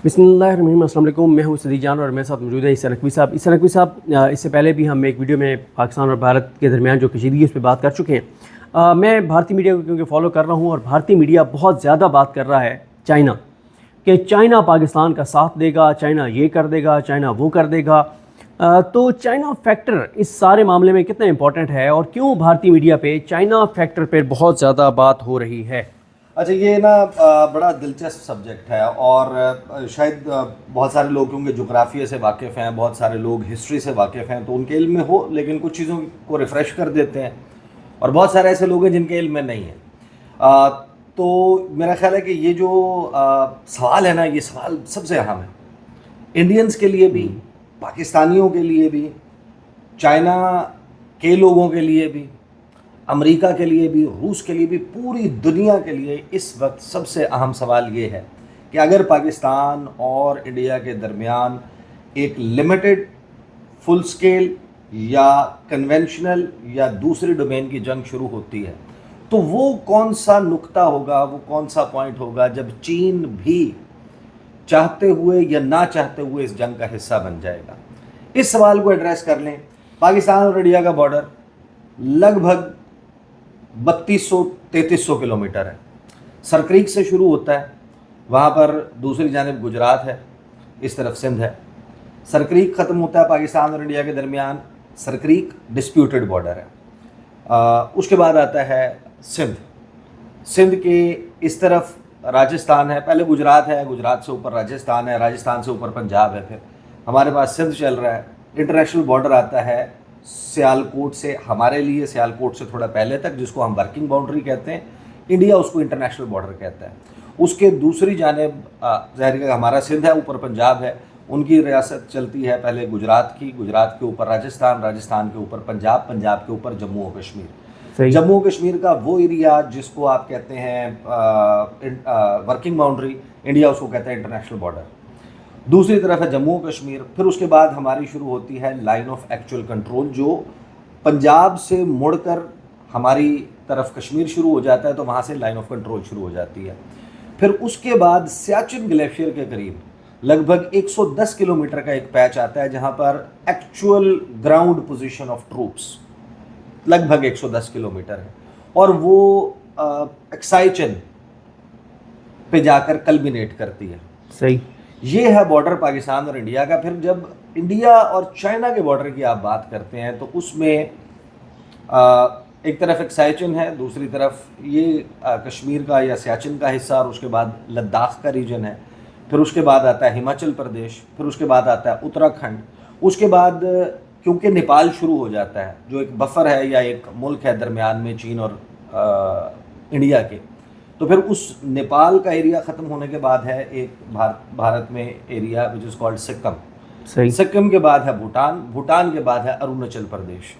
बिस्मिल्लाहिर्रहमानिर्रहीम। अस्सलाम वालेकुम। मैं हूं सदीक जान और मेरे साथ मौजूद है ईसा नकवी साहब। ईसा नकवी साहब, इससे पहले भी हम एक वीडियो में पाकिस्तान और भारत के दरमियान जो कशीदगी है उस पर बात कर चुके हैं। मैं भारतीय मीडिया को क्योंकि फॉलो कर रहा हूं और भारतीय मीडिया बहुत ज़्यादा बात कर रहा है चाइना, कि चाइना पाकिस्तान का साथ देगा, चाइना ये कर देगा, चाइना वो कर देगा। तो चाइना फैक्टर इस सारे मामले में कितना इंपॉर्टेंट है और क्यों भारतीय मीडिया पे चाइना फैक्टर पर बहुत ज़्यादा बात हो रही है? अच्छा, ये ना बड़ा दिलचस्प सब्जेक्ट है और शायद बहुत सारे लोग क्योंकि जोग्राफिया से वाकिफ़ हैं, बहुत सारे लोग हिस्ट्री से वाकिफ़ हैं तो उनके इल्म में हो, लेकिन कुछ चीज़ों को रिफ़्रेश कर देते हैं और बहुत सारे ऐसे लोग हैं जिनके इल्म में नहीं है। तो मेरा ख्याल है कि ये जो सवाल है ना, ये सवाल सबसे अहम है इंडियंस के लिए भी, पाकिस्तानियों के लिए भी, चाइना के लोगों के लिए भी, अमेरिका के लिए भी, रूस के लिए भी, पूरी दुनिया के लिए इस वक्त सबसे अहम सवाल ये है कि अगर पाकिस्तान और इंडिया के दरमियान एक लिमिटेड, फुल स्केल या कन्वेंशनल या दूसरी डोमेन की जंग शुरू होती है तो वो कौन सा नुक्ता होगा, वो कौन सा पॉइंट होगा जब चीन भी चाहते हुए या ना चाहते हुए इस जंग का हिस्सा बन जाएगा। इस सवाल को एड्रेस कर लें। पाकिस्तान और इंडिया का बॉर्डर लगभग 3200-3300 किलोमीटर है। सरक्रीक से शुरू होता है, वहाँ पर दूसरी जानिब गुजरात है, इस तरफ सिंध है। सरक्रीक ख़त्म होता है पाकिस्तान और इंडिया के दरमियान, सरक्रीक डिस्प्यूटेड बॉर्डर है। उसके बाद आता है सिंध। सिंध के इस तरफ राजस्थान है, पहले गुजरात है, गुजरात से ऊपर राजस्थान है, राजस्थान से ऊपर पंजाब है, फिर हमारे पास सिंध चल रहा है। इंटरनेशनल बॉर्डर आता है सियालकोट से, हमारे लिए सियालकोट से थोड़ा पहले तक, जिसको हम वर्किंग बाउंड्री कहते हैं, इंडिया उसको इंटरनेशनल बॉर्डर कहता है। उसके दूसरी जानिब ज़ाहिर है हमारा सिंध है, ऊपर पंजाब है, उनकी रियासत चलती है पहले गुजरात की, गुजरात के ऊपर राजस्थान, राजस्थान के ऊपर पंजाब, पंजाब के ऊपर जम्मू और कश्मीर। जम्मू कश्मीर का वो एरिया जिसको आप कहते हैं वर्किंग बाउंड्री, इंडिया उसको कहता है इंटरनेशनल बॉर्डर। दूसरी तरफ है जम्मू कश्मीर। फिर उसके बाद हमारी शुरू होती है लाइन ऑफ एक्चुअल कंट्रोल, जो पंजाब से मुड़कर हमारी तरफ कश्मीर शुरू हो जाता है, तो वहाँ से लाइन ऑफ कंट्रोल शुरू हो जाती है। फिर उसके बाद सियाचिन ग्लेशियर के करीब लगभग 110 किलोमीटर का एक पैच आता है जहाँ पर actual ground position of troops लगभग 110 किलोमीटर है और वो एक्साइचन पे जाकर कल्बिनेट करती है। सही, ये है बॉर्डर पाकिस्तान और इंडिया का। फिर जब इंडिया और चाइना के बॉर्डर की आप बात करते हैं तो उसमें एक तरफ एक्साइचन है, दूसरी तरफ ये कश्मीर का या सियाचिन का हिस्सा, और उसके बाद लद्दाख का रीजन है। फिर उसके बाद आता है हिमाचल प्रदेश, फिर उसके बाद आता है उत्तराखंड। उसके बाद क्योंकि नेपाल शुरू हो जाता है, जो एक बफर है या एक मुल्क है दरमियान में चीन और इंडिया के, तो फिर उस नेपाल का एरिया ख़त्म होने के बाद है एक भारत में area which is called Sikkim. सही। सिक्किम के बाद है भूटान, भूटान के बाद है अरुणाचल प्रदेश।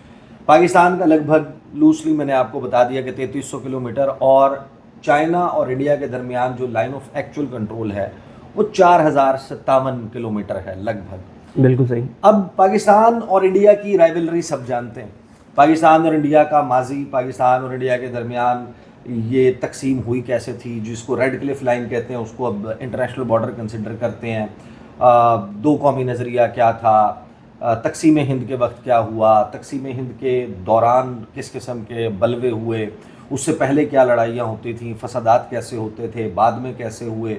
पाकिस्तान का लगभग लूजली मैंने आपको बता दिया कि 3300 किलोमीटर, और चाइना और इंडिया के दरमियान जो लाइन ऑफ एक्चुअल कंट्रोल है वो 4057 किलोमीटर है लगभग। बिल्कुल सही। अब पाकिस्तान और इंडिया की राइवलरी सब जानते हैं, पाकिस्तान और इंडिया का माजी, पाकिस्तान और इंडिया के दरमियान ये तकसीम हुई कैसे थी, जिसको रेड क्लिफ लाइन कहते हैं, उसको अब इंटरनेशनल बॉर्डर कंसिडर करते हैं। दो कौमी नज़रिया क्या था, तकसीम हिंद के वक्त क्या हुआ, तकसीम हिंद के दौरान किस किस्म के बलवे हुए, उससे पहले क्या लड़ाइयाँ होती थी, फसादात कैसे होते थे, बाद में कैसे हुए,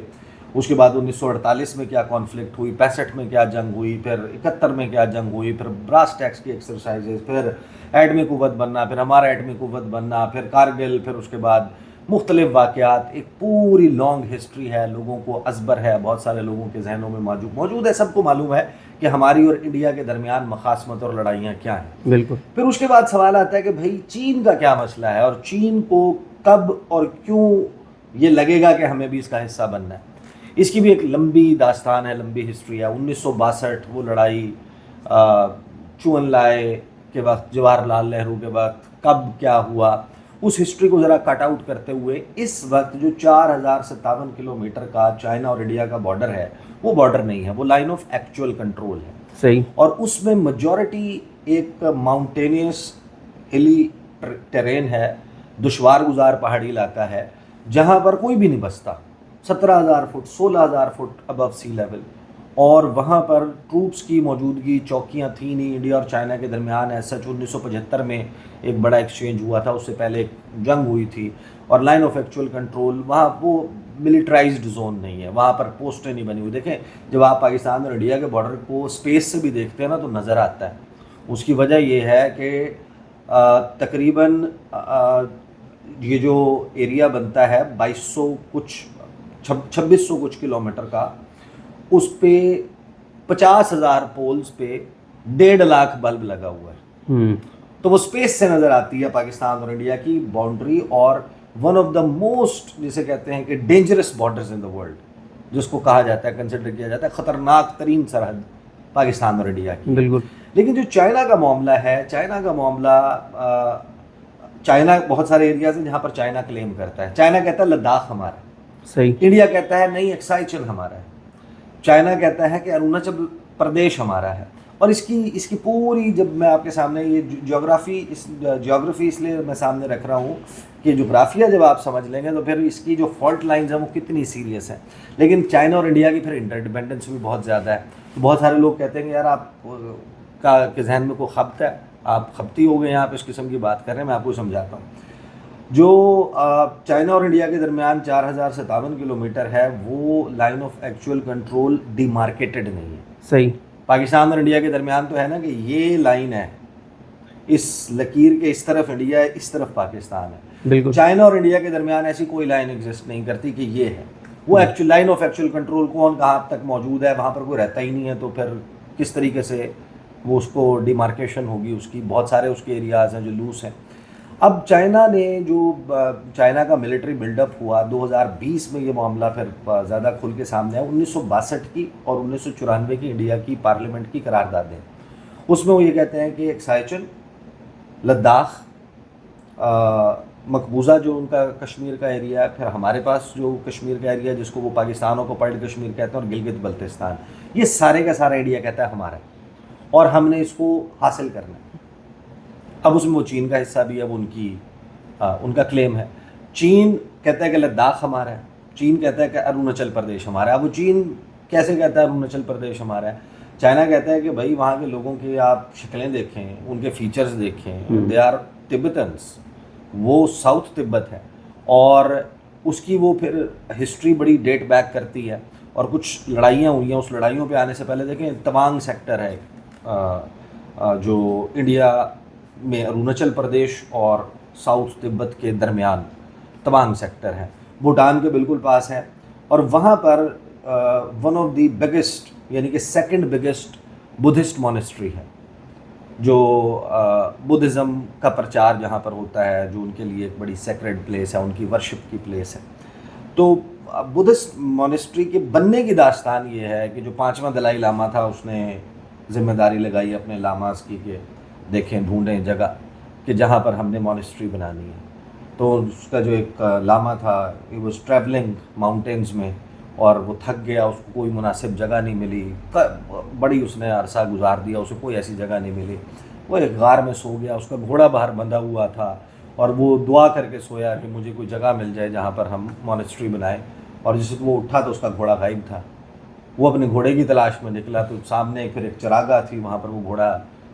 उसके बाद 1948 में क्या कॉन्फ्लिक्ट हुई, 65 में क्या जंग हुई, फिर 71 में क्या जंग हुई, फिर ब्रास टैक्स की एक्सरसाइजेज, फिर एटमी कुव्वत बनना, फिर हमारा एटमी कुव्वत बनना, फिर कारगिल, फिर उसके बाद मुख्तलिफ वाक़यात। एक पूरी लॉन्ग हिस्ट्री है, लोगों को अजबर है, बहुत सारे लोगों के जहनों में मौजूद है, सबको मालूम है कि हमारी और इंडिया के दरमियान मखासमत और लड़ाइयाँ क्या हैं। बिल्कुल। फिर उसके बाद सवाल आता है कि भाई चीन का क्या मसला है और चीन को कब और क्यों ये लगेगा कि हमें भी इसका हिस्सा बनना है। इसकी भी एक लंबी दास्तान है, लंबी हिस्ट्री है। 1962 वो लड़ाई, चुन लाए के वक्त, जवाहरलाल नेहरू के वक्त, कब क्या हुआ, उस हिस्ट्री को ज़रा कट आउट करते हुए इस वक्त जो 4057 किलोमीटर का चाइना और इंडिया का बॉर्डर है, वो बॉर्डर नहीं है, वो लाइन ऑफ एक्चुअल कंट्रोल है। सही। और उसमें मेजॉरिटी एक माउंटेनियस हिली टेरेन है, दुश्वार गुजार पहाड़ी इलाका है, जहाँ पर कोई भी नहीं बसता, 17,000 foot 16,000 foot above sea level, और वहाँ पर ट्रूप्स की मौजूदगी, चौकियाँ थी नहीं। इंडिया और चाइना के दरमियान ऐसा 1975 में एक बड़ा एक्सचेंज हुआ था, उससे पहले एक जंग हुई थी, और लाइन ऑफ एक्चुअल कंट्रोल वहाँ वो मिलिट्राइज्ड जोन नहीं है, वहाँ पर पोस्टें नहीं बनी हुई। देखें, जब आप पाकिस्तान और इंडिया के बॉर्डर को स्पेस से भी देखते हैं ना तो नज़र आता है। उसकी वजह ये है कि तकरीबन ये जो एरिया बनता है 2200 कुछ 2600 कुछ किलोमीटर का, उस पे 50,000 पोल्स पे 1.5 लाख बल्ब लगा हुआ है। तो वो स्पेस से नज़र आती है पाकिस्तान और इंडिया की बाउंड्री, और वन ऑफ द मोस्ट, जिसे कहते हैं कि dangerous borders in the world, जिसको कहा जाता है, कंसिडर किया जाता है खतरनाक तरीन सरहद पाकिस्तान और इंडिया की। बिल्कुल। लेकिन जो चाइना का मामला है, चाइना का मामला, चाइना बहुत सारे एरियाज हैं जहाँ पर चाइना क्लेम करता है। चाइना कहता है लद्दाख हमारा है, सही। इंडिया कहता है नहीं एक्साई चिन हमारा है, चाइना कहता है कि अरुणाचल प्रदेश हमारा है। और इसकी पूरी, जब मैं आपके सामने ये ज्योग्राफी इसलिए मैं सामने रख रहा हूँ कि जोग्राफिया जब आप समझ लेंगे तो फिर इसकी जो फॉल्ट लाइंस हैं वो कितनी सीरियस हैं। लेकिन चाइना और इंडिया की फिर इंटरडिपेंडेंस भी बहुत ज़्यादा है। तो बहुत सारे लोग कहते हैं कि यार आप के जहन में कोई खब्त है, आप खपती हो गए हैं, आप इस किस्म की बात कर रहे हैं। मैं आपको समझाता हूँ। जो चाइना और इंडिया के दरमियान 4057 किलोमीटर है, वो line of actual control demarcated नहीं है। सही। पाकिस्तान और इंडिया के दरमियान तो है ना कि ये लाइन है, इस लकीर के इस तरफ इंडिया है, इस तरफ पाकिस्तान है। बिल्कुल। चाइना और इंडिया के दरमियान ऐसी कोई लाइन एग्जिस्ट नहीं करती कि ये है वो actual line of actual control. कौन कहाँ तक मौजूद है, वहाँ पर कोई रहता ही नहीं है, तो फिर किस तरीके से वो उसको डिमार्केशन होगी उसकी। बहुत सारे उसके एरियाज़ हैं जो लूज हैं। अब चाइना ने चाइना का मिलिट्री बिल्डअप हुआ 2020 में, ये मामला फिर ज़्यादा खुल के सामने आया। 1962 की और 1994 की इंडिया की पार्लियामेंट की करारदादें, उसमें वो ये कहते हैं कि एक्साइचन, लद्दाख, मकबूजा जो उनका कश्मीर का एरिया है, फिर हमारे पास जो कश्मीर का एरिया जिसको वो पाकिस्तान ऑक्युपाइड कश्मीर कहते हैं, और गिलगित बल्तिस्तान, ये सारे का सारा इंडिया कहता है हमारा है और हमने इसको हासिल करना है। अब उसमें वो चीन का हिस्सा भी है, वो उनका क्लेम है। चीन कहता है कि लद्दाख हमारा है, चीन कहता है कि अरुणाचल प्रदेश हमारा है। अब वो चीन कैसे कहता है अरुणाचल प्रदेश हमारा है? चाइना कहता है कि भाई वहाँ के लोगों की आप शक्लें देखें, उनके फीचर्स देखें, दे आर तिब्बतन्स, वो साउथ तिब्बत है, और उसकी वो फिर हिस्ट्री बड़ी डेट बैक करती है, और कुछ लड़ाइयाँ हुई हैं। उस लड़ाइयों पे आने से पहले देखें, तवांग सेक्टर है जो इंडिया में अरुणाचल प्रदेश और साउथ तिब्बत के दरमियान तवांग सेक्टर है, भूटान के बिल्कुल पास है। और वहाँ पर वन ऑफ द बिगेस्ट, यानी कि सेकंड बिगेस्ट बुद्धिस्ट मॉनेस्ट्री है, जो बुद्धिज़्म का प्रचार जहाँ पर होता है, जो उनके लिए एक बड़ी सेक्रेड प्लेस है, उनकी वर्शिप की प्लेस है। तो बुद्धिस्ट मॉनेस्ट्री के बनने की दास्तान ये है कि जो 5वां दलाई लामा था, उसने जिम्मेदारी लगाई अपने लामास की कि देखें, ढूंढें जगह कि जहाँ पर हमने मॉनेस्ट्री बनानी है। तो उसका जो एक लामा था, ही वाज ट्रैवलिंग माउंटेन्स में, और वो थक गया, उसको कोई मुनासिब जगह नहीं मिली, बड़ी उसने अरसा गुजार दिया, उसे कोई ऐसी जगह नहीं मिली। वो एक गार में सो गया, उसका घोड़ा बाहर बंधा हुआ था, और वो दुआ करके सोया कि मुझे कोई जगह मिल जाए जहाँ पर हम मॉनेस्ट्री बनाएं। और जिस वो उठा तो उसका घोड़ा गायब था। वो अपने घोड़े की तलाश में निकला, तो सामने फिर एक चरागाह थी, वहाँ पर वो घोड़ा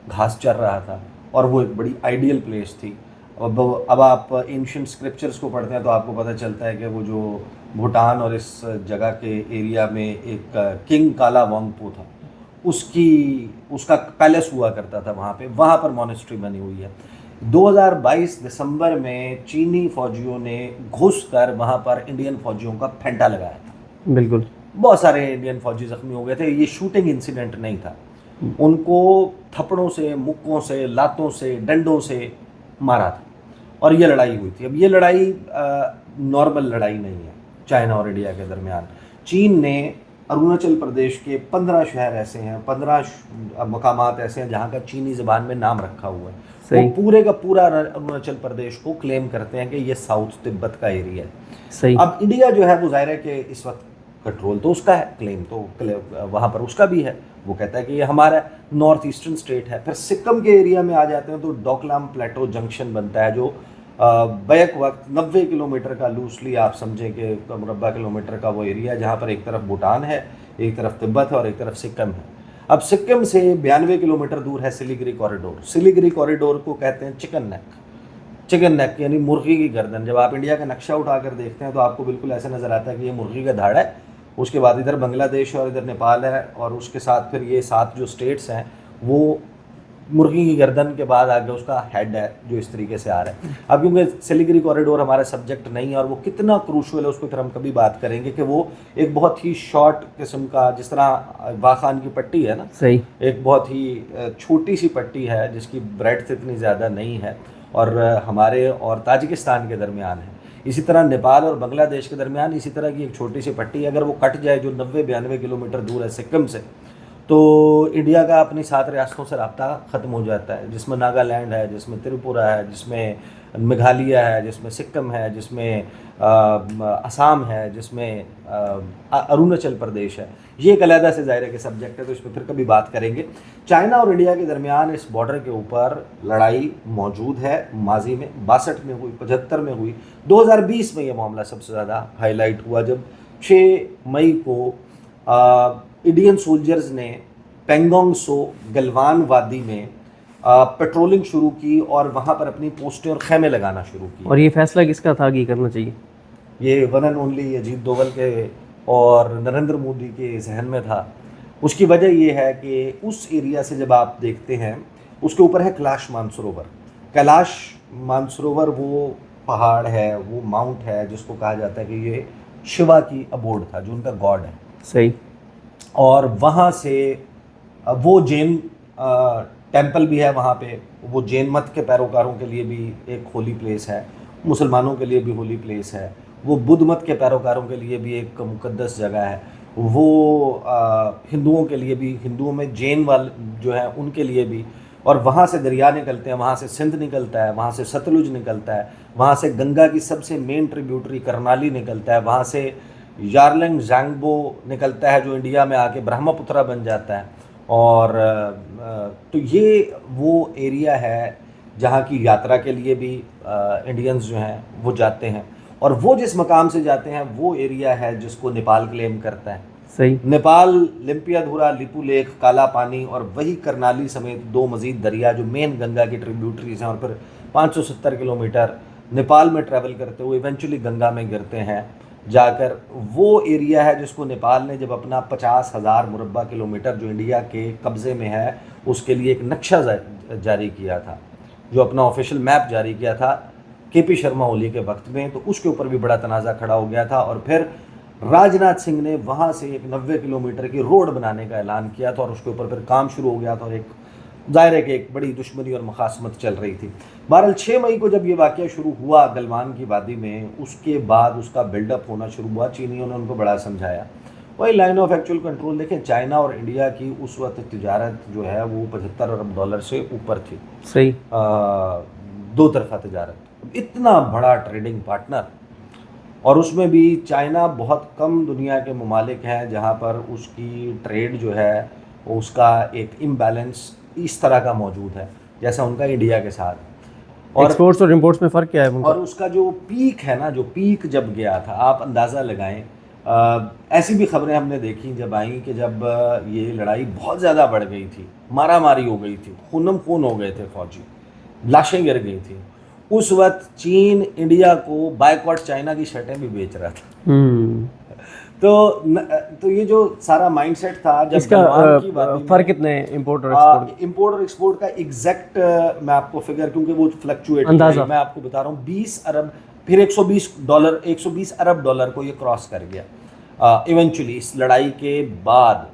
घास चर रहा था, और वो एक बड़ी आइडियल प्लेस थी। अब आप एंशिएंट स्क्रिप्चर्स को पढ़ते हैं तो आपको पता चलता है कि वो जो भूटान और इस जगह के एरिया में एक किंग काला वांगपो था, उसका पैलेस हुआ करता था वहाँ पर मॉनेस्ट्री बनी हुई है। 2022 दिसंबर में चीनी फौजियों ने घुस कर वहाँ पर इंडियन फौजियों का फेंटा लगाया था। बिल्कुल। बहुत सारे इंडियन फौजी जख्मी हो गए थे। ये शूटिंग इंसिडेंट नहीं था, उनको थप्पड़ों से, मुक्कों से, लातों से, डंडों से मारा था, और ये लड़ाई हुई थी। अब ये लड़ाई नॉर्मल लड़ाई नहीं है चाइना और इंडिया के दरमियान। चीन ने अरुणाचल प्रदेश के 15 शहर ऐसे हैं, 15 मकामात ऐसे हैं जहाँ का चीनी ज़बान में नाम रखा हुआ है। वो पूरे का पूरा अरुणाचल प्रदेश को क्लेम करते हैं कि ये साउथ तिब्बत का एरिया है। सही। अब इंडिया जो है वो जाहिर है कि इस वक्त कंट्रोल तो उसका है, क्लेम तो वहाँ पर उसका भी है। वो कहता है कि ये हमारा नॉर्थ ईस्टर्न स्टेट है। फिर सिक्किम के एरिया में आ जाते हैं तो डोकलाम प्लेटो जंक्शन बनता है, जो बैक वक्त 90 किलोमीटर का लूजली आप समझें कि मुरब्बा किलोमीटर का वो एरिया है, जहाँ पर एक तरफ भूटान है, एक तरफ तिब्बत है और एक तरफ सिक्किम है। अब सिक्किम से 92 किलोमीटर दूर है सिलीगुड़ी कॉरिडोर। सिलीगुड़ी कॉरिडोर को कहते हैं चिकन नेक यानी मुर्गी की गर्दन। जब आप इंडिया का नक्शा उठाकर देखते हैं तो आपको बिल्कुल ऐसा नज़र आता है कि ये मुर्गी का धाड़ है, उसके बाद इधर बांग्लादेश और इधर नेपाल है, और उसके साथ फिर ये 7 जो स्टेट्स हैं वो मुर्गी की गर्दन के बाद आगे उसका हेड है जो इस तरीके से आ रहा है। अब क्योंकि सिलीगुड़ी कॉरिडोर हमारा सब्जेक्ट नहीं है और वो कितना क्रूशल है उसको फिर हम कभी बात करेंगे कि वो एक बहुत ही शॉर्ट किस्म का, जिस तरह वाखान की पट्टी है ना, सही, एक बहुत ही छोटी सी पट्टी है जिसकी ब्रेड्थ इतनी ज़्यादा नहीं है और हमारे और ताजिकिस्तान के दरमियान है। इसी तरह नेपाल और बांग्लादेश के दरमियान इसी तरह की एक छोटी सी पट्टी है। अगर वो कट जाए जो 90-92 किलोमीटर दूर है सिक्किम से, तो इंडिया का अपनी 7 रियासतों से रब्ता ख़त्म हो जाता है, जिसमें नागालैंड है, जिसमें त्रिपुरा है, जिसमें मेघालय है, जिसमें सिक्किम है, जिसमें असम है, जिसमें अरुणाचल प्रदेश है। ये एक अलग से ज़ाहिर के सब्जेक्ट है, तो इस पर फिर कभी बात करेंगे। चाइना और इंडिया के दरमियान इस बॉर्डर के ऊपर लड़ाई मौजूद है। माजी में 62 में हुई, 75 में हुई, 2020 में ये मामला सबसे ज़्यादा हाईलाइट हुआ जब 6 मई को इंडियन सोल्जर्स ने पेंगोंग सो गलवान वादी में पेट्रोलिंग शुरू की और वहाँ पर अपनी पोस्टें और खैमे लगाना शुरू की। और ये फैसला किसका था कि करना चाहिए? ये one and only Ajit Doval के और नरेंद्र मोदी के जहन में था। उसकी वजह ये है कि उस एरिया से जब आप देखते हैं, उसके ऊपर है कैलाश मानसरोवर। कैलाश मानसरोवर वो पहाड़ है, वो माउंट है जिसको कहा जाता है कि ये शिवा की अबोर्ड था, जो उनका गॉड है। सही। और वहाँ से वो जैन टेंपल भी है वहाँ पे, वो जैन मत के पैरोकारों के लिए भी एक होली प्लेस है, मुसलमानों के लिए भी होली प्लेस है, वो बुद्ध मत के पैरोकारों के लिए भी एक मुकद्दस जगह है, वो हिंदुओं के लिए भी, हिंदुओं में जैन वाले जो है उनके लिए भी। और वहाँ से दरिया निकलते हैं, वहाँ से सिंध निकलता है, वहाँ से सतलुज निकलता है, वहाँ से गंगा की सबसे मेन ट्रिब्यूटरी करनाली निकलता है, वहाँ से यारलंग ज़ांगबो निकलता है जो इंडिया में आके ब्रह्मपुत्रा बन जाता है। और तो ये वो एरिया है जहाँ की यात्रा के लिए भी इंडियंस जो हैं वो जाते हैं, और वो जिस मकाम से जाते हैं वो एरिया है जिसको नेपाल क्लेम करता है। सही। नेपाल लिम्पियाधुरा, लिपू लेक, काला पानी और वही करनाली समेत 2 मजीद दरिया जो मेन गंगा की ट्रिब्यूटरीज हैं, और फिर 570 किलोमीटर नेपाल में ट्रैवल करते हुए इवेंचुअली गंगा में गिरते हैं जाकर। वो एरिया है जिसको नेपाल ने जब अपना 50,000 मुरब्बा किलोमीटर जो इंडिया के कब्ज़े में है उसके लिए एक नक्शा जारी किया था, जो अपना ऑफिशियल मैप जारी किया था केपी शर्मा ओली के वक्त में, तो उसके ऊपर भी बड़ा तनाज़ा खड़ा हो गया था। और फिर राजनाथ सिंह ने वहाँ से एक 90 किलोमीटर की रोड बनाने का ऐलान किया था और उसके ऊपर फिर काम शुरू हो गया था, और एक ज़ाहिर है कि एक बड़ी दुश्मनी और मुखासमत चल रही थी। बहरहाल 6 मई को जब ये वाक़या शुरू हुआ गलवान की वादी में, उसके बाद उसका बिल्डअप होना शुरू हुआ। चीनियों ने उनको बड़ा समझाया। वही लाइन ऑफ एक्चुअल कंट्रोल देखें, चाइना और इंडिया की उस वक्त तिजारत जो है वो $75 अरब से ऊपर थी। सही। 2 तरफा तिजारत, इतना बड़ा ट्रेडिंग पार्टनर, और उसमें भी चाइना बहुत कम दुनिया के ममालिक हैं जहाँ पर उसकी ट्रेड जो है उसका एक इम्बैलेंस इस तरह का मौजूद है जैसा उनका इंडिया के साथ। और एक्सपोर्ट्स और इंपोर्ट्स में फ़र्क क्या है उनका? और उसका जो पीक है ना, जो पीक जब गया था, आप अंदाज़ा लगाएं, ऐसी भी खबरें हमने देखी जब आई कि जब ये लड़ाई बहुत ज़्यादा बढ़ गई थी, मारा मारी हो गई थी, खूनम खून हो गए थे फौजी, लाशें गिर गई थी, उस वक्त चीन इंडिया को बायकॉट चाइना की शर्टें भी बेच रहा था। तो ये जो सारा माइंडसेट था जब इसका फर्क कितने इंपोर्ट और एक्सपोर्ट? इंपोर्ट और एक्सपोर्ट का एग्जैक्ट मैं आपको फिगर, क्योंकि वो फ्लक्चुएट अंदाजा मैं आपको बता रहा हूँ, 20 अरब फिर $120 अरब डॉलर को ये क्रॉस कर गया इवेंचुअली इस लड़ाई के बाद,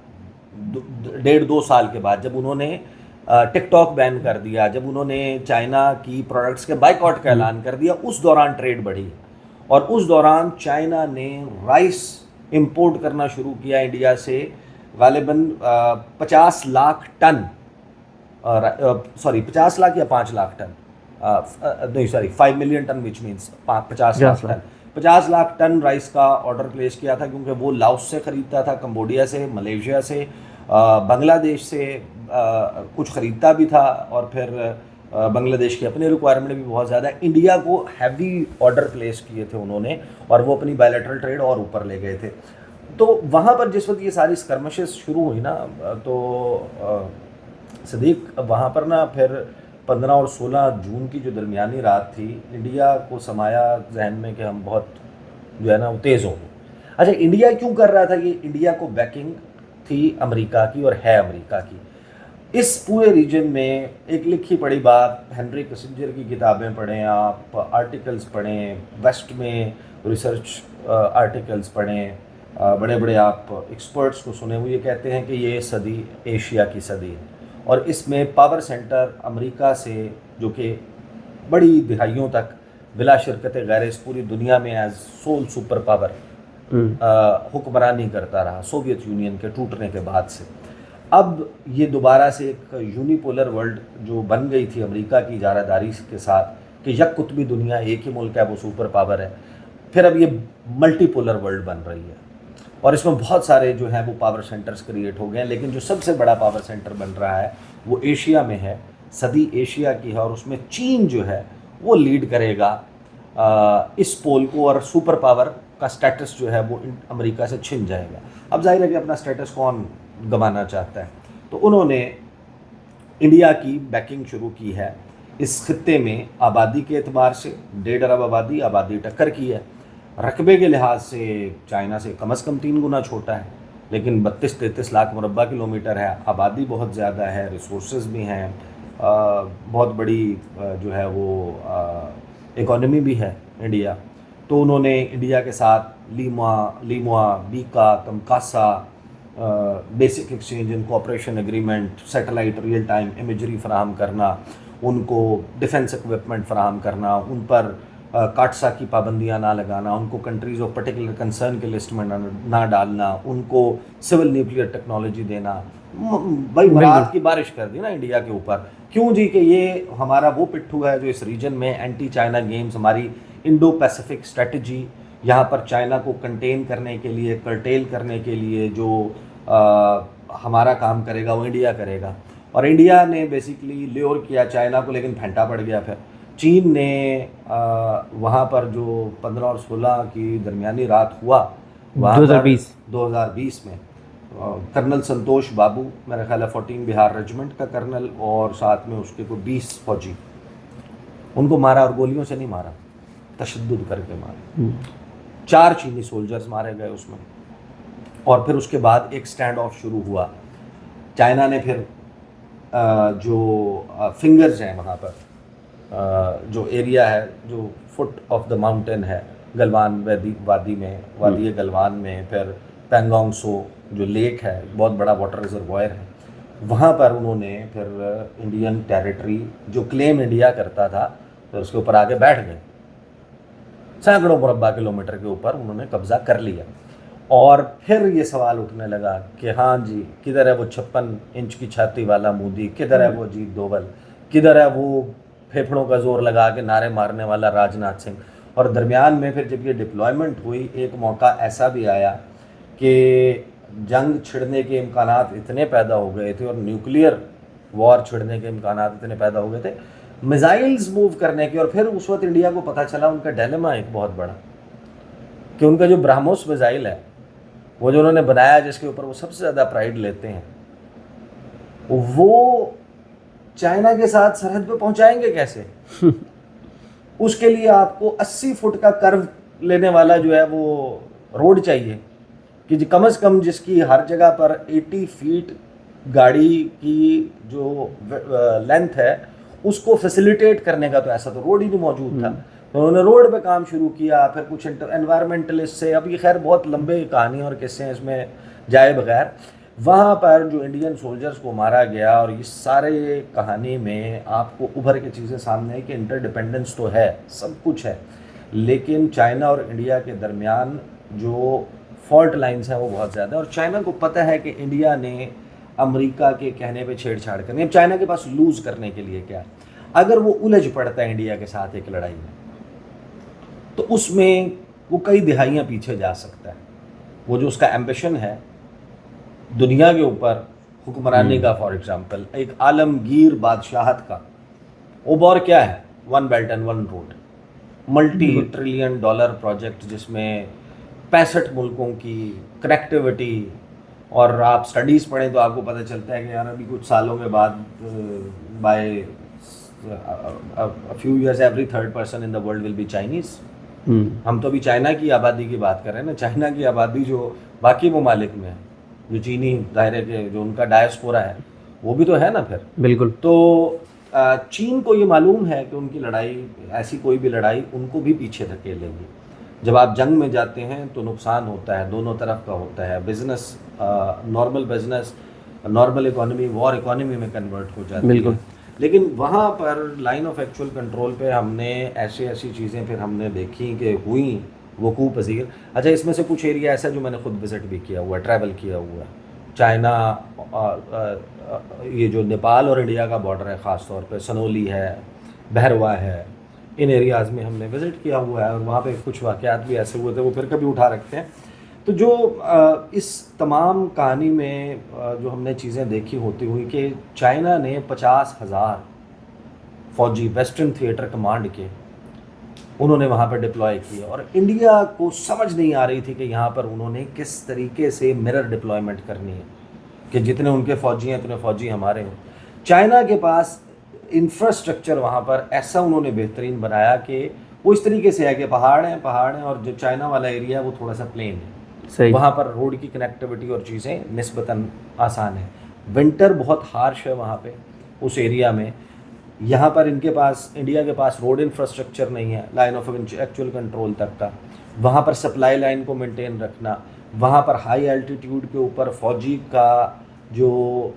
1.5-2 साल के बाद, जब उन्होंने टिकटॉक बैन कर दिया, जब उन्होंने चाइना की प्रोडक्ट्स के बाइकआउट का ऐलान कर दिया, उस दौरान ट्रेड बढ़ी। और उस दौरान चाइना ने राइस इंपोर्ट करना शुरू किया इंडिया से, गालिबन 50 लाख टन, 50 लाख या 5 लाख टन, नहीं sorry 5 million ton, which means 50 lakh ton, 50 lakh ton rice का ऑर्डर प्लेस किया था, क्योंकि वो लाओस से ख़रीदता था, कंबोडिया से, मलेशिया से, बांग्लादेश से कुछ ख़रीदता भी था, और फिर बांग्लादेश की अपनी रिक्वायरमेंट भी बहुत ज़्यादा है। इंडिया को हैवी ऑर्डर प्लेस किए थे उन्होंने और वो अपनी बायलैटरल ट्रेड और ऊपर ले गए थे। तो वहाँ पर जिस वक्त ये सारी स्कर्मशेस शुरू हुई ना, तो सदीक वहाँ पर ना फिर 15 और 16 जून की जो दरमियानी रात थी, इंडिया को समाया जहन में कि हम बहुत जो है ना वो तेज़ होंगे। अच्छा, इंडिया क्यों कर रहा था ये? इंडिया को बैकिंग थी अमेरिका की और है अमेरिका की। इस पूरे रीजन में एक लिखी पढ़ी बात, हेनरी किसिंजर की किताबें पढ़ें आप, आर्टिकल्स पढ़ें, वेस्ट में रिसर्च आर्टिकल्स पढ़ें, बड़े बड़े आप एक्सपर्ट्स को सुने, वो ये कहते हैं कि ये सदी एशिया की सदी है और इसमें पावर सेंटर अमेरिका से, जो कि बड़ी दिहाइयों तक बिला शिरकत गैर इस पूरी दुनिया में एज सोल सुपर पावर हुक्मरानी करता रहा सोवियत यूनियन के टूटने के बाद से। अब ये दोबारा से एक यूनिपोलर वर्ल्ड जो बन गई थी अमेरिका की इजारादारी के साथ कि यक कुतबी दुनिया, एक ही मुल्क है वो सुपर पावर है, फिर अब ये मल्टीपोलर वर्ल्ड बन रही है और इसमें बहुत सारे जो हैं वो पावर सेंटर्स क्रिएट हो गए हैं। लेकिन जो सबसे बड़ा पावर सेंटर बन रहा है वो एशिया में है, सदी एशिया की है और उसमें चीन जो है वो लीड करेगा इस पोल को और सुपर पावर का स्टेटस जो है वो अमेरिका से छिन जाएगा। अब जाहिर है कि अपना स्टेटस कौन गंवाना चाहता है, तो उन्होंने इंडिया की बैकिंग शुरू की है। इस खित्ते में आबादी के एतबार से 1.5 अरब आबादी टक्कर की है। रकबे के लिहाज से चाइना से कम से कम 3 गुना छोटा है, लेकिन 32-33 लाख मुरब्बा किलोमीटर है, आबादी बहुत ज़्यादा है, रिसोर्सेज भी हैं, बहुत बड़ी जो है वो इकॉनमी भी है इंडिया। तो उन्होंने इंडिया के साथ LEMOA, BECA, COMCASA, basic exchange and cooperation agreement, satellite real time imagery फराहम करना, उनको डिफेंस इक्विपमेंट फराहम करना, उन पर काटसा की पाबंदियां ना लगाना, उनको कंट्रीज़ ऑफ पर्टिकुलर कंसर्न के लिस्ट में ना डालना, उनको सिविल न्यूक्लियर टेक्नोलॉजी देना। भाई मराद की बारिश कर दी ना इंडिया के ऊपर। क्यों जी? कि ये हमारा वो पिट्ठू है जो इस रीजन में एंटी चाइना गेम्स, हमारी इंडो पैसिफिक स्ट्रेटजी, यहाँ पर चाइना को कंटेन करने के लिए, कर्टेल करने के लिए जो हमारा काम करेगा वो इंडिया करेगा। और इंडिया ने बेसिकली ल्योर किया चाइना को, लेकिन फेंटा पड़ गया। फिर चीन ने वहाँ पर जो 15 और 16 की दरमियानी रात हुआ, 2020 में कर्नल संतोष बाबू, मेरा ख्याल है 14 बिहार रेजिमेंट का कर्नल, और साथ में उसके को 20 फौजी, उनको मारा और गोलियों से नहीं मारा, तशद्दुद करके मारा। 4 चीनी सोल्जर्स मारे गए उसमें। और फिर उसके बाद एक स्टैंड ऑफ शुरू हुआ। चाइना ने फिर जो फिंगर्स हैं वहाँ पर, जो एरिया है जो फुट ऑफ द माउंटेन है गलवान वादी में, वादी गलवान में, फिर पैंगोंग सो जो लेक है, बहुत बड़ा वाटर रिजर्वायर है, वहाँ पर उन्होंने फिर इंडियन टेरिटरी जो क्लेम इंडिया करता था, तो उसके ऊपर आके बैठ गए। सैकड़ों मुरब्बा किलोमीटर के ऊपर उन्होंने कब्जा कर लिया। और फिर ये सवाल उठने लगा कि हाँ जी, किधर है वो 56 इंच की छाती वाला मोदी, किधर है वो अजीत डोभाल, किधर है वो फेफड़ों का जोर लगा के नारे मारने वाला राजनाथ सिंह। और दरमियान में फिर जब ये डिप्लॉयमेंट हुई, एक मौका ऐसा भी आया कि जंग छिड़ने के इम्कानात इतने पैदा हो गए थे और न्यूक्लियर वॉर छिड़ने के इम्कानात इतने पैदा हो गए थे, मिसाइल्स मूव करने के। और फिर उस वक्त इंडिया को पता चला उनका डायलेमा एक बहुत बड़ा, कि उनका जो ब्रह्मोस मिसाइल है, वो जो उन्होंने बनाया, जिसके ऊपर वो सबसे ज़्यादा प्राइड लेते हैं, वो चाइना के साथ सरहद पे पहुंचाएंगे कैसे? उसके लिए आपको 80 फुट का कर्व लेने वाला जो है वो रोड चाहिए, कि कम से कम जिसकी हर जगह पर 80 फीट गाड़ी की जो लेंथ है उसको फैसिलिटेट करने का, तो ऐसा तो रोड ही नहीं मौजूद था। तो उन्होंने रोड पे काम शुरू किया। फिर कुछ एनवायरमेंटलिस्ट से, अब ये खैर बहुत लंबे कहानी और किस्से हैं, इसमें जाए बगैर, वहाँ पर जो इंडियन सोल्जर्स को मारा गया। और इस सारे कहानी में आपको उभर के चीज़ें सामने है कि इंटरडिपेंडेंस तो है, सब कुछ है, लेकिन चाइना और इंडिया के दरमियान जो फॉल्ट लाइन्स हैं वो बहुत ज़्यादा है। और चाइना को पता है कि इंडिया ने अमेरिका के कहने पे छेड़छाड़ करनी। अब चाइना के पास लूज़ करने के लिए क्या है? अगर वो उलझ पड़ता है इंडिया के साथ एक लड़ाई में, तो उसमें वो कई दिहाइयाँ पीछे जा सकता है। वो जो उसका एम्बिशन है दुनिया के ऊपर हुक्मरानी का, फॉर एग्जांपल एक आलमगीर बादशाहत का, ओबॉर क्या है? One belt and one road, multi trillion dollar project जिसमें 65 मुल्कों की कनेक्टिविटी। और आप स्टडीज़ पढ़ें तो आपको पता चलता है कि यार अभी कुछ सालों के बाद by few years every third person in the world will be Chinese. हम तो अभी चाइना की आबादी की बात कर रहे हैं ना। चाइना की आबादी जो बाकी ममालिक में है, जो चीनी दायरे के जो उनका डायस्पोरा है, वो भी तो है ना फिर। बिल्कुल। तो चीन को ये मालूम है कि उनकी लड़ाई, ऐसी कोई भी लड़ाई उनको भी पीछे धकेलेगी। जब आप जंग में जाते हैं तो नुकसान होता है, दोनों तरफ का होता है। Business, normal business, normal economy war economy में कन्वर्ट हो जाती बिल्कुल। है। लेकिन वहाँ पर लाइन ऑफ एक्चुअल कंट्रोल पे हमने ऐसी चीज़ें फिर हमने देखी कि हुई वकूफ़ पजीर। अच्छा, इसमें से कुछ एरिया ऐसा जो मैंने खुद विज़िट भी किया हुआ है, ट्रैवल किया हुआ है। चाइना, ये जो नेपाल और इंडिया का बॉर्डर है, ख़ास तौर पे सनोली है, बहरवा है, इन एरियाज़ में हमने विज़िट किया हुआ है। और वहाँ पे कुछ वाक़यात भी ऐसे हुए थे, वो फिर कभी उठा रखते हैं। तो जो इस तमाम कहानी में जो हमने चीज़ें देखी होती हुई कि चाइना ने 50,000 फ़ौजी वेस्टर्न थिएटर कमांड के उन्होंने वहाँ पर डिप्लॉय किए, और इंडिया को समझ नहीं आ रही थी कि यहाँ पर उन्होंने किस तरीके से मिरर डिप्लॉयमेंट करनी है कि जितने उनके फ़ौजी हैं उतने फ़ौजी हमारे हों। चाइना के पास इंफ्रास्ट्रक्चर वहाँ पर ऐसा उन्होंने बेहतरीन बनाया कि वो इस तरीके से है कि पहाड़ हैं, और जो चाइना वाला एरिया है वो थोड़ा सा प्लेन है। सही। वहाँ पर रोड की कनेक्टिविटी और चीज़ें निस्बतन आसान है। विंटर बहुत हार्श है वहाँ पे उस एरिया में। यहाँ पर इनके पास, इंडिया के पास रोड इंफ्रास्ट्रक्चर नहीं है लाइन ऑफ एक्चुअल कंट्रोल तक का। वहाँ पर सप्लाई लाइन को मेंटेन रखना, वहाँ पर हाई एल्टीट्यूड के ऊपर फ़ौजी का जो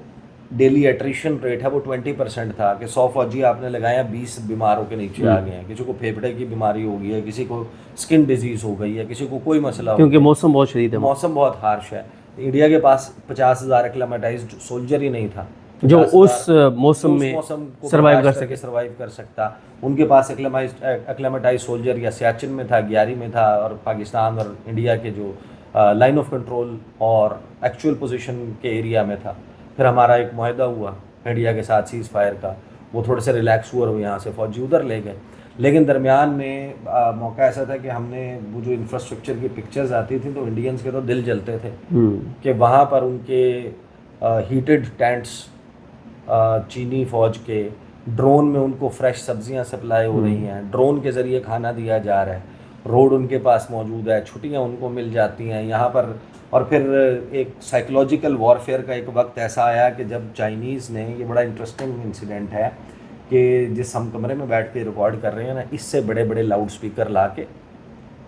डेली एट्रिशन रेट है वो 20% था कि 100 फ़ौजी आपने लगाया, 20 बीमारों के नीचे आ गए हैं। किसी को फेफड़े की बीमारी हो गई है, किसी को स्किन डिजीज़ हो गई है, किसी को कोई मसला हो, क्योंकि मौसम बहुत शदीद है, मौसम बहुत हार्श है। इंडिया के पास 50,000 एक्लेमेटाइज्ड सोल्जर ही नहीं था जो उस मौसम में सर्वाइव कर सकता। उनके पास एक्लेमेटाइज सोल्जर या सियाचिन में था, ग्यारी में था, और पाकिस्तान और इंडिया के जो लाइन ऑफ कंट्रोल और एक्चुअल पोजीशन के एरिया में था। फिर हमारा एक मुआहदा हुआ इंडिया के साथ सीज़ फायर का, वो थोड़े से रिलैक्स हुआ और वो यहाँ से फ़ौजी उधर ले गए। लेकिन दरमियान में मौका ऐसा था कि हमने वो जो इंफ्रास्ट्रक्चर की पिक्चर्स आती थी तो इंडियंस के तो दिल जलते थे कि वहाँ पर उनके हीटेड टेंट्स, चीनी फ़ौज के ड्रोन में उनको फ्रेश सब्जियां सप्लाई हो रही हैं, ड्रोन के ज़रिए खाना दिया जा रहा है, रोड उनके पास मौजूद है, छुट्टियां उनको मिल जाती हैं यहाँ पर। और फिर एक साइकोलॉजिकल वॉरफेयर का एक वक्त ऐसा आया कि जब चाइनीज़ ने, ये बड़ा इंटरेस्टिंग इंसिडेंट है कि जिस हम कमरे में बैठ के रिकॉर्ड कर रहे हैं ना, इससे बड़े बड़े लाउड स्पीकर ला के,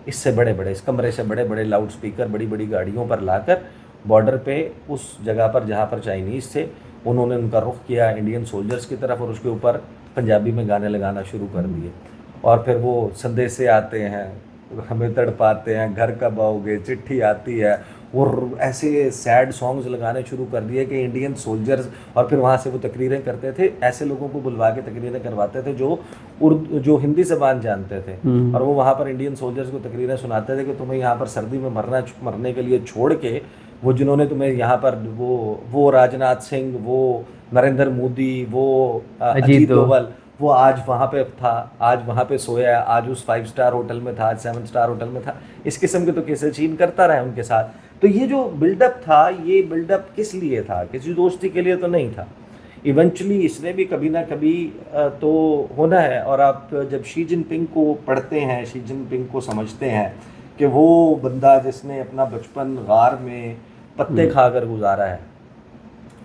इससे बड़े बड़े, इस कमरे से बड़े बड़े लाउड स्पीकर बड़ी बड़ी गाड़ियों पर लाकर बॉर्डर पे उस जगह पर जहाँ पर चाइनीज़ थे, उन्होंने उनका रुख किया इंडियन सोल्जर्स की तरफ और उसके ऊपर पंजाबी में गाने लगाना शुरू कर दिए। और फिर वो संदेशे आते हैं, हमें तड़पाते हैं, घर कब आओगे, चिट्ठी आती है, और ऐसे सैड सॉन्ग्स लगाने शुरू कर दिए कि इंडियन सोल्जर्स। और फिर वहाँ से वो तकरीरें करते थे, ऐसे लोगों को बुलवा के तकरीरें करवाते थे जो हिंदी ज़बान जानते थे, और वो वहाँ पर इंडियन सोल्जर्स को तकरीरें सुनाते थे कि तुम्हें यहाँ पर सर्दी में मरने के लिए छोड़ के, वो जिन्होंने तुम्हें यहाँ पर, वो राजनाथ सिंह, वो नरेंद्र मोदी, वो अजीत डोभाल, वो आज वहाँ पे था, आज वहाँ पे सोया है, आज उस 5 स्टार होटल में था, आज 7 स्टार होटल में था। इस किस्म के तो किस्से चीन करता रहा है उनके साथ। तो ये जो बिल्डअप था, ये बिल्डअप किस लिए था? किसी दोस्ती के लिए तो नहीं था। इवेंचुअली इसने भी कभी ना कभी तो होना है। और आप जब शी जिनपिंग को पढ़ते हैं, शी जिनपिंग को समझते हैं कि वो बंदा जिसने अपना बचपन गार में पत्ते खाकर गुजारा है,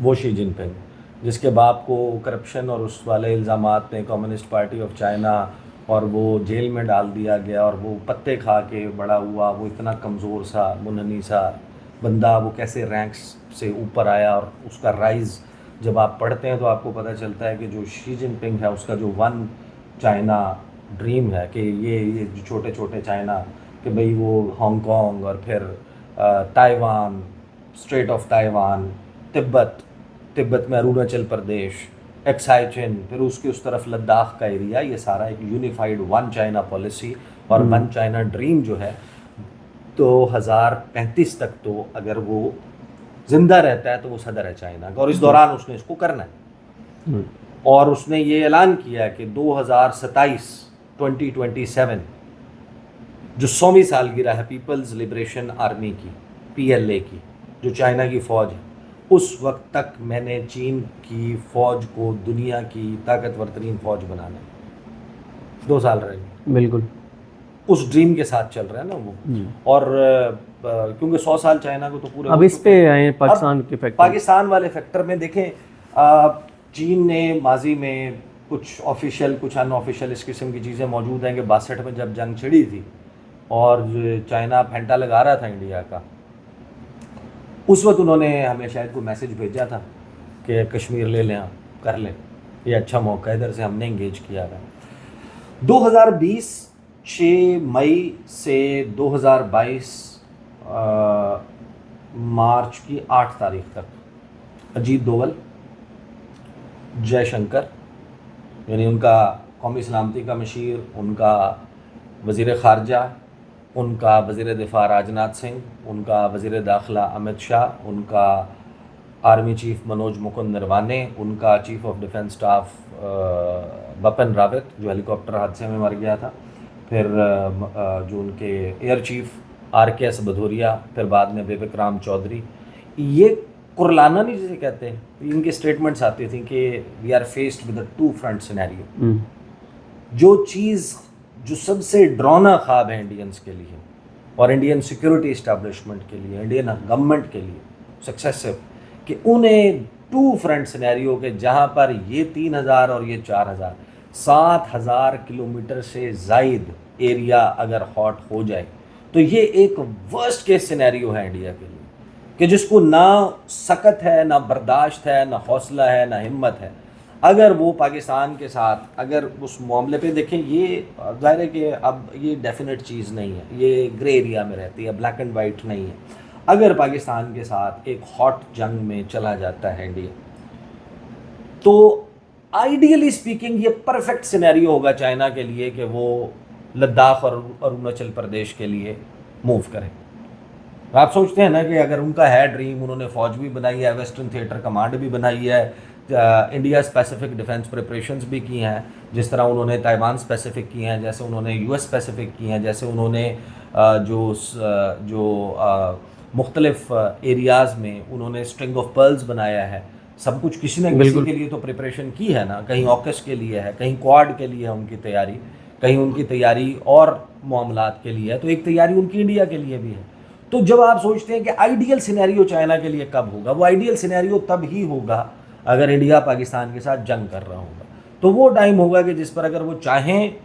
वो शी जिनपिंग, जिसके बाप को करप्शन और उस वाले इल्ज़ामात ने कम्युनिस्ट पार्टी ऑफ चाइना, और वो जेल में डाल दिया गया, और वो पत्ते खा के बड़ा हुआ, वो इतना कमज़ोर सा मुनहनी सा बंदा, वो कैसे रैंक्स से ऊपर आया, और उसका राइज़ जब आप पढ़ते हैं तो आपको पता चलता है कि जो शी जिनपिंग है उसका जो वन चाइना ड्रीम है कि ये जो छोटे छोटे चाइना, कि भाई वो हांगकांग और फिर Taiwan, straight of Taiwan, Tibet में अरुणाचल प्रदेश, एक्साइचिन, फिर उसके उस तरफ लद्दाख का एरिया, ये सारा एक यूनिफाइड वन चाइना पॉलिसी और वन चाइना ड्रीम जो है 2035 तक, तो अगर वो जिंदा रहता है तो वो सदर है चाइना का, और इस दौरान उसने इसको करना है। और उसने ये ऐलान किया कि 2027 जो 100वीं सालगिरह है पीपल्स लिबरेशन आर्मी की, PLA की, जो चाइना की फ़ौज है, उस वक्त तक मैंने चीन की फ़ौज को दुनिया की ताकतवर तरीन फ़ौज बनाना है। 2 साल रहेंगे, बिल्कुल उस ड्रीम के साथ चल रहा है ना वो। और क्योंकि 100 साल चाइना को तो पूरे अब हो इस चुके पे हैं। आए अब पाकिस्तान के फैक्टर। पाकिस्तान वाले फैक्टर में देखें, चीन ने माजी में कुछ ऑफिशियल कुछ अनऑफिशियल इस किस्म की चीज़ें मौजूद हैं कि 62 में जब जंग छिड़ी थी और चाइना फेंटा लगा रहा था इंडिया का, उस वक्त उन्होंने हमें शायद कोई मैसेज भेजा था कि कश्मीर ले लें, कर लें, ये अच्छा मौका है, इधर से हमने इंगेज किया था। 2020 6 मई से 2022 मार्च की 8 तारीख तक अजीत डोवल, जयशंकर यानी उनका कौमी सलामती का मशीर, उनका वज़ीर ख़ारजा, उनका वज़ीर दिफा राजनाथ सिंह, उनका वज़ीर दाखिला अमित शाह, उनका आर्मी चीफ मनोज मुकुंद नरवाने, उनका chief of defence staff Bipin Rawat जो हेलीकॉप्टर हादसे में मर गया था, फिर जो उनके एयर चीफ RKS भदौरिया, फिर बाद में विवेक राम चौधरी। ये कुरलाना नहीं जिसे कहते हैं, इनके स्टेटमेंट्स आती थी कि we are faced with a 2 front scenario. जो चीज़ जो सबसे डरावना ख्वाब है इंडियंस के लिए और इंडियन सिक्योरिटी इस्टेब्लिशमेंट के लिए, इंडियन गवर्नमेंट के लिए सक्सेसिव, कि उन्हें 2 फ्रंट सिनेरियो के जहाँ पर ये 3000 और ये 4000 7000 किलोमीटर से ज़ायद एरिया अगर हॉट हो जाए तो ये एक वर्स्ट केस सिनेरियो है इंडिया के लिए, कि जिसको ना सकत है, ना बर्दाश्त है, ना हौसला है, ना हिम्मत है। अगर वो पाकिस्तान के साथ अगर उस मामले पे देखें, ये ज़ाहिर है कि अब ये डेफिनेट चीज़ नहीं है, ये ग्रे एरिया में रहती है, ब्लैक एंड वाइट नहीं है। अगर पाकिस्तान के साथ एक हॉट जंग में चला जाता है इंडिया, तो आइडियली स्पीकिंग ये परफेक्ट सिनेरियो होगा चाइना के लिए कि वो लद्दाख और अरुणाचल प्रदेश के लिए मूव करें। आप सोचते हैं ना कि अगर उनका है ड्रीम, उन्होंने फ़ौज भी बनाई है, वेस्टर्न थिएटर कमांड भी बनाई है, इंडिया स्पेसिफिक डिफेंस प्रिपरेशंस भी की हैं, जिस तरह उन्होंने ताइवान स्पेसिफिक की हैं, जैसे उन्होंने US स्पेसिफिक की हैं, जैसे उन्होंने जो मुख्तलिफ एरियाज़ में उन्होंने स्ट्रिंग ऑफ पर्ल्स बनाया है। सब कुछ किसी न किसी के लिए तो प्रिपरेशन की है ना, कहीं ऑकस के लिए है, कहीं क्वाड के लिए है उनकी तैयारी, कहीं उनकी तैयारी और मामलात के लिए है, तो एक तैयारी उनकी इंडिया के लिए भी है। तो जब आप सोचते हैं कि आइडियल सिनेरियो चाइना के लिए कब होगा, वो आइडियल सिनेरियो तब ही होगा अगर इंडिया पाकिस्तान के साथ जंग कर रहा होगा। तो वो टाइम होगा कि जिस पर अगर वो चाहें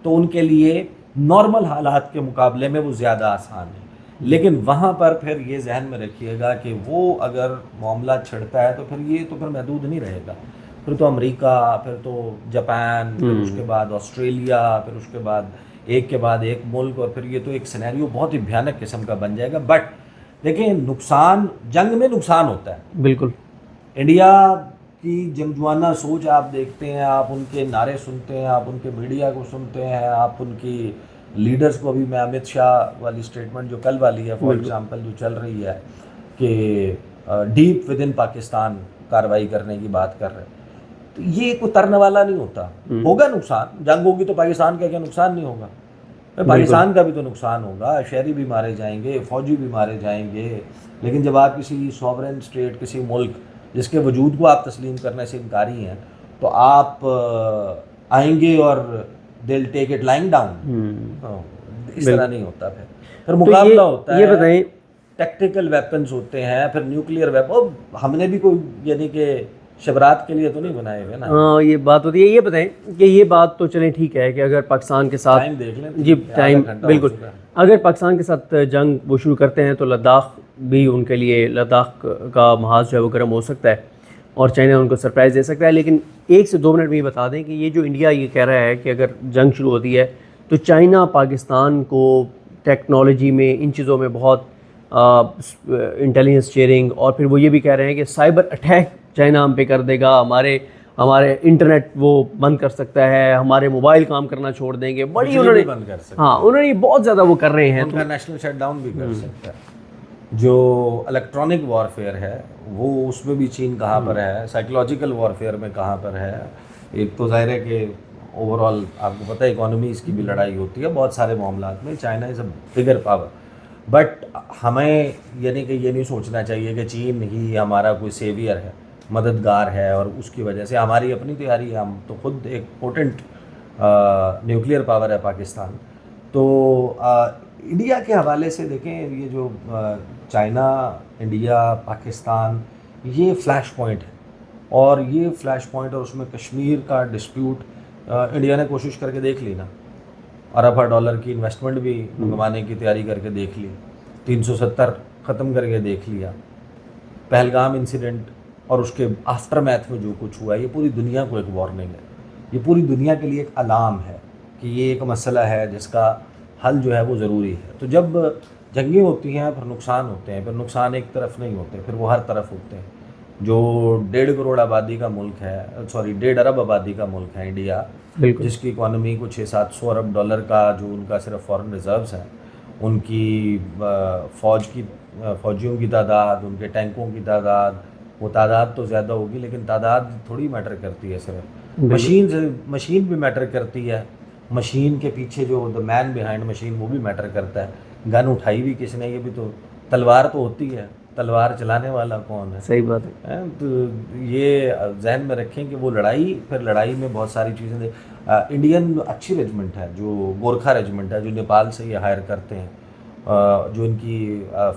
तो उनके लिए नॉर्मल हालात के मुकाबले में वो ज़्यादा आसान है। लेकिन वहाँ पर फिर ये जहन में रखिएगा कि वो अगर मामला छिड़ता है तो फिर महदूद नहीं रहेगा, फिर तो अमेरिका, फिर तो जापान, फिर उसके बाद ऑस्ट्रेलिया, फिर उसके बाद एक के बाद एक मुल्क, और फिर ये तो एक सिनेरियो बहुत ही भयानक किस्म का बन जाएगा। बट देखिए, नुकसान, जंग में नुकसान होता है। बिल्कुल। इंडिया की जंगजुआना सोच आप देखते हैं, आप उनके नारे सुनते हैं, आप उनके मीडिया को सुनते हैं, आप उनकी लीडर्स को, अभी मैं अमित शाह वाली स्टेटमेंट जो कल वाली है फॉर एग्जांपल जो चल रही है कि डीप विद इन पाकिस्तान कार्रवाई करने की बात कर रहे हैं, तो ये कोई तरने वाला नहीं होता। होगा नुकसान, जंग होगी तो पाकिस्तान का क्या नुकसान नहीं होगा, पाकिस्तान का भी तो नुकसान होगा, शहरी भी मारे जाएंगे, फौजी भी मारे जाएंगे। लेकिन जब आप किसी सॉवरेन स्टेट, किसी मुल्क जिसके वजूद को आप तस्लीम करने से इनकारी हैं, तो आप आएंगे और दिल टेक इट लाइंग डाउन, इस तरह नहीं होता। फिर मुकाबला होता है, ये बताएं, टैक्टिकल वेपन्स होते हैं, फिर न्यूक्लियर वेपन। हमने भी कोई यानी कि शबरात के लिए तो नहीं बनाए हुए ना। हाँ, ये बात होती है। ये बताएं कि ये बात तो चलें ठीक है कि अगर पाकिस्तान के साथ टाइम देख लें जी, टाइम बिल्कुल, अगर पाकिस्तान के साथ जंग वो शुरू करते हैं तो लद्दाख भी उनके लिए, लद्दाख का महाज जो है वो गर्म हो सकता है और चाइना उनको सरप्राइज़ दे सकता है। लेकिन 1 से 2 मिनट में ये बता दें कि ये जो इंडिया ये कह रहा है कि अगर जंग शुरू होती है तो चाइना पाकिस्तान को टेक्नोलॉजी में, इन चीज़ों में बहुत इंटेलिजेंस शेयरिंग, और फिर वो ये भी कह रहे हैं कि साइबर अटैक चाइना हम पे कर देगा, हमारे इंटरनेट वो बंद कर सकता है, हमारे मोबाइल काम करना छोड़ देंगे, बड़ी उन्होंने बंद कर सकता है। हाँ, उन्होंने बहुत ज़्यादा वो कर रहे हैं, उनका नेशनल शटडाउन भी कर सकता है। जो इलेक्ट्रॉनिक वॉरफेयर है वो, उसमें भी चीन कहाँ पर है, साइकोलॉजिकल वॉरफेयर में कहाँ पर है, एक तो जाहिर है कि ओवरऑल आपको पता है इकोनॉमीज़ की भी लड़ाई होती है बहुत सारे मामलात में। China is a bigger power, but हमें यानी कि ये नहीं सोचना चाहिए कि चीन ही हमारा कोई सेवियर है, मददगार है, और उसकी वजह से हमारी अपनी तैयारी है। हम तो खुद एक पोटेंट न्यूक्लियर पावर है पाकिस्तान। तो इंडिया के हवाले से देखें, ये जो चाइना, इंडिया, पाकिस्तान, ये फ्लैश पॉइंट है, और ये फ्लैश पॉइंट और उसमें कश्मीर का डिस्प्यूट इंडिया ने कोशिश करके देख ली ना, $1 की इन्वेस्टमेंट भी मंगवाने की तैयारी करके देख ली, 370 ख़त्म करके देख लिया। पहलगाम इंसिडेंट और उसके आफ्टर मैथ में जो कुछ हुआ, ये पूरी दुनिया को एक वार्निंग है, ये पूरी दुनिया के लिए एक अलार्म है कि ये एक मसला है जिसका हल जो है वो ज़रूरी है। तो जब जंगें होती हैं फिर नुकसान होते हैं, फिर नुकसान एक तरफ नहीं होते, फिर वो हर तरफ होते हैं। जो 1.5 करोड़ आबादी का मुल्क है, सॉरी 1.5 अरब आबादी का मुल्क है इंडिया, जिसकी इकॉनमी को $600-700 अरब का जो उनका सिर्फ फॉरेन रिजर्व्स हैं, उनकी फ़ौजियों की तादाद, उनके टैंकों की तादाद, वो तादाद तो ज़्यादा होगी लेकिन तादाद थोड़ी मैटर करती है, सिर्फ मशीन भी मैटर करती है। मशीन के पीछे जो द मैन बिहाइंड मशीन वो भी मैटर करता है। गन उठाई भी किसने, ये भी तो तलवार तो होती है, तलवार चलाने वाला कौन है? सही बात है। तो ये जहन में रखें कि वो लड़ाई, फिर लड़ाई में बहुत सारी चीज़ें। इंडियन अच्छी रेजिमेंट है जो गोरखा रेजिमेंट है, जो नेपाल से ये हायर करते हैं, जो इनकी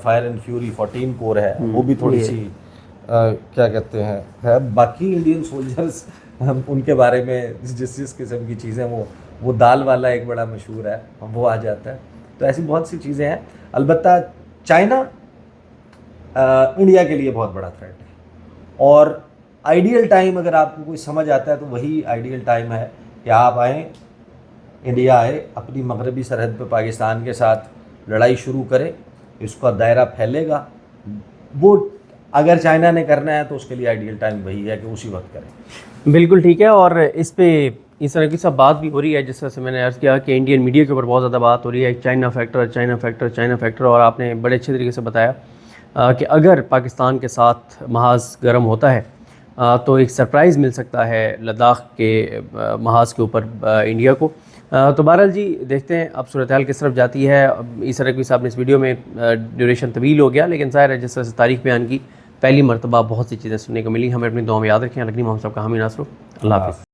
फायर एंड फ्यूरी 14 कोर है, वो भी थोड़ी सी क्या कहते हैं है। बाकी इंडियन सोल्जर्स उनके बारे में जिस किस्म की चीज़ें, वो दाल वाला एक बड़ा मशहूर है, वो आ जाता है। तो ऐसी बहुत सी चीज़ें हैं। अलबत्ता चाइना इंडिया के लिए बहुत बड़ा थ्रेट है, और आइडियल टाइम अगर आपको कोई समझ आता है तो वही आइडियल टाइम है कि आप आएँ, इंडिया आए, अपनी मगरबी सरहद पे पाकिस्तान के साथ लड़ाई शुरू करें, इसका दायरा फैलेगा। वो अगर चाइना ने करना है तो उसके लिए आइडियल टाइम वही है कि उसी वक्त करें। बिल्कुल ठीक है। और इस पे इस तरह की सब बात भी हो रही है, जिस तरह से मैंने अर्ज़ किया कि इंडियन मीडिया के ऊपर बहुत ज़्यादा बात हो रही है, China factor, China factor, China factor. और आपने बड़े अच्छे तरीके से बताया कि अगर पाकिस्तान के साथ महाज गर्म होता है तो एक सरप्राइज़ मिल सकता है लद्दाख के महाज के ऊपर इंडिया को। तो बहरहाल जी, देखते हैं अब सूरत हाल किस तरफ जाती है। इस तरह की साहब ने इस वीडियो में ड्यूरेशन तवील हो गया, लेकिन ज़ाहिर है जिस तरह से तारीख बयान की, पहली मरतबा बहुत सी चीज़ें सुनने को मिली। हमें अपनी दुआ में याद रखें। लगनी मोहम्मद साहब का हामी नासरो। अल्लाह हाफ़िज़।